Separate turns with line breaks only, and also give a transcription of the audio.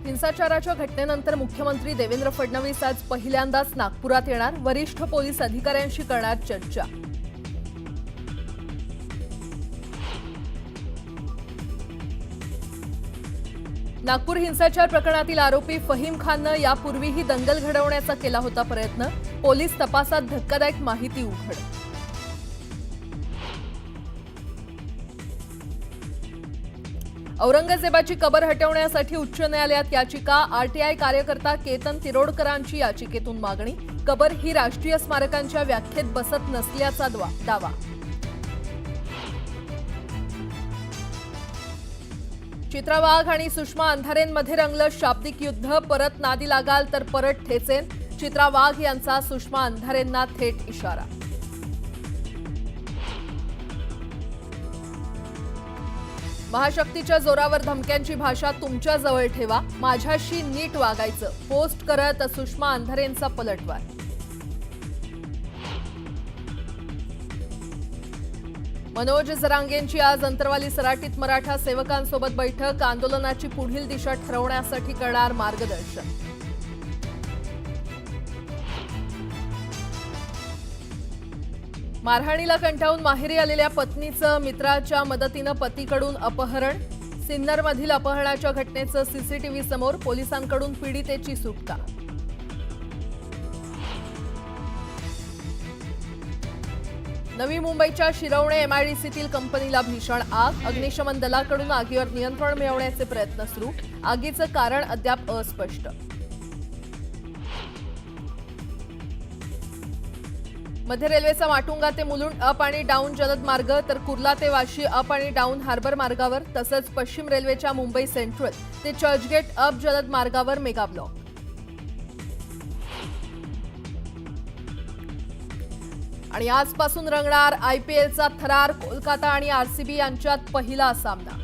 हिंसाचाराच्या घटनेनंतर मुख्यमंत्री देवेंद्र फडणवीस आज पहिल्यांदाच नागपुरात येणार, वरिष्ठ पोलीस अधिकाऱ्यांशी करणार चर्चा। नागपूर हिंसाचार प्रकरणातील आरोपी फहीम खाननं यापूर्वीही दंगल घडवण्याचा केला होता प्रयत्न, पोलीस तपासात धक्कादायक माहिती उघड। औरंगजेबाची कबर हटवण्यासाठी उच्च न्यायालयात याचिका, आरटीआय कार्यकर्ता केतन तिरोडकरांची याचिकेतून मागणी, कबर ही राष्ट्रीय स्मारकांच्या व्याख्येत बसत नसल्याचा दावा। चित्रा वाघ आणि सुषमा अंधारेंमध्ये रंगलं शाब्दिक युद्ध, परत नादी लागाल तर परत ठेचेन, चित्रा वाघ यांचा सुषमा अंधारेंना थेट इशारा। महाशक्तीच्या जोरावर धमक्यांची भाषा तुमच्या जवळ ठेवा, माझ्याशी नीट वागायचं, पोस्ट करत सुषमा अंधारेंचा पलटवार। मनोज जरांगेंची आज अंतरवाली सराटीत मराठा सेवकांसोबत बैठक, आंदोलनाची पुढील दिशा ठरवण्यासाठी करणार मार्गदर्शन। मारहाणीला कंटाळून माहेरी आलेल्या पत्नीचं मित्राच्या मदतीनं पतीकडून अपहरण, सिन्नरमधील अपहरणाच्या घटनेचं सीसीटीव्ही समोर, पोलिसांकडून पीडितेची सुटका। नवी मुंबईच्या शिरवणे एमआयडीसीतील कंपनीला भीषण आग, अग्निशमन दलाकडून आगीवर नियंत्रण मिळवण्याचे प्रयत्न सुरू, आगीचं कारण अद्याप अस्पष्ट। मध्य रेल्वेचा माटुंगा ते मुलुंड अप आणि डाऊन जलद मार्ग, तर कुर्ला ते वाशी अप आणि डाऊन हार्बर मार्गावर, तसंच पश्चिम रेल्वेच्या मुंबई सेंट्रल ते चर्चगेट अप जलद मार्गावर मेगा ब्लॉक। आणि आजपासून रंगणार आयपीएलचा थरार, कोलकाता आणि आरसीबी यांच्यात पहिला सामना।